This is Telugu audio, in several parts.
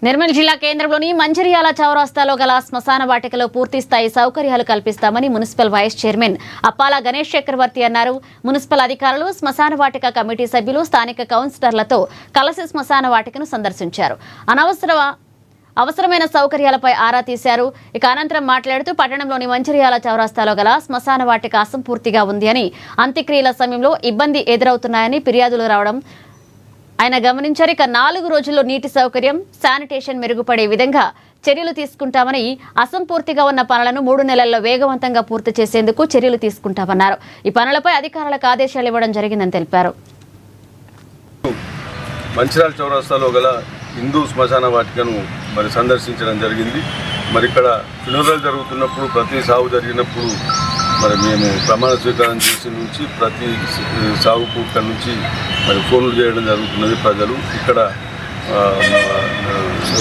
నిర్మల్ జిల్లా కేంద్రంలోని మంచిర్యాల చౌరస్తాలో గల శ్మశాన వాటికలో పూర్తి స్థాయి సౌకర్యాలు కల్పిస్తామని మున్సిపల్ వైస్ చైర్మన్ అప్పాల గణేష్ చక్రవర్తి అన్నారు. మున్సిపల్ అధికారులు శ్మశాన వాటిక కమిటీ సభ్యులు స్థానిక కౌన్సిలర్లతో కలిసి శ్మశాన వాటికను సందర్శించారు. అవసరమైన సౌకర్యాలపై ఆరా తీశారు. ఇక అనంతరం మాట్లాడుతూ పట్టణంలోని మంచిర్యాల చౌరస్తాలో గల శ్మశాన వాటిక అసంపూర్తిగా ఉంది అని, అంత్యక్రియల సమయంలో ఇబ్బంది ఎదురవుతున్నాయని ఫిర్యాదులు రావడం ఆయన గమనించారు. ఇక 4 రోజుల్లో నీటి సౌకర్యం, శానిటేషన్ మెరుగుపడే విధంగా చర్యలు తీసుకుంటామని, అసంపూర్తిగా ఉన్న పనులను 3 నెలల్లో వేగవంతంగా పూర్తి చేసేందుకు చర్యలు తీసుకుంటామన్నారు. ఈ పనులపై అధికారులకు ఆదేశాలు ఇవ్వడం జరిగిందని తెలిపారు. మంచిర్యాల చౌరస్తాలో గల హిందూ శ్మశాన వాటికను సందర్శించడం జరిగింది. ఇక్కడ ఫ్యూనరల్ జరుగుతున్నప్పుడు, ప్రతి సాగు జరిగినప్పుడు మేము ప్రమాణ స్వీకారం చేసి నుంచి ప్రతి సాగుకు ఇక్కడ నుంచి ఫోన్లు చేయడం జరుగుతున్నది. ప్రజలు ఇక్కడ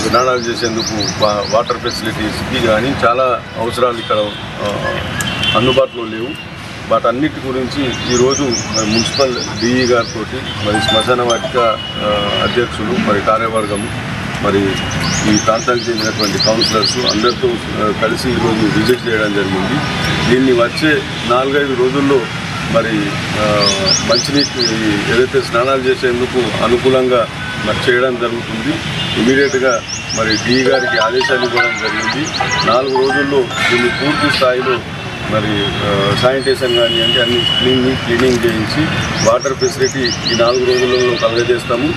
స్నానాలు చేసేందుకు వాటర్ ఫెసిలిటీస్కి కానీ చాలా అవసరాలు ఇక్కడ అందుబాటులో లేవు. వాటన్నిటి గురించి ఈరోజు మున్సిపల్ డిఈ గారితో శ్మశాన వాటిక అధ్యక్షులు కార్యవర్గం ఈ ప్రాంతానికి చెందినటువంటి కౌన్సిలర్స్ అందరితో కలిసి ఈరోజు విజిట్ చేయడం జరిగింది. దీన్ని వచ్చే 4-5 రోజుల్లో మంచినీటి ఏదైతే స్నానాలు చేసేందుకు అనుకూలంగా చేయడం జరుగుతుంది. ఇమీడియట్గా డిఈ గారికి ఆదేశాలు ఇవ్వడం జరిగింది. 4 రోజుల్లో దీన్ని పూర్తి స్థాయిలో శానిటేషన్ కానివ్వండి అన్ని క్లీనింగ్ చేయించి వాటర్ ఫెసిలిటీ ఈ 4 రోజులలో కలగజేస్తాము.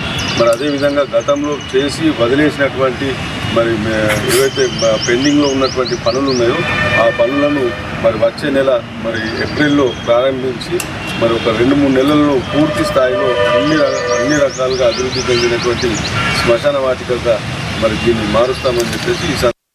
అదేవిధంగా గతంలో చేసి వదిలేసినటువంటి ఏవైతే పెండింగ్లో ఉన్నటువంటి పనులు ఉన్నాయో ఆ పనులను వచ్చే నెల ఏప్రిల్లో ప్రారంభించి ఒక 2-3 నెలల్లో పూర్తి స్థాయిలో అన్ని రకాలుగా అభివృద్ధి చెందినటువంటి శ్మశాన వాటికగా దీన్ని మారుస్తామని చెప్పేసి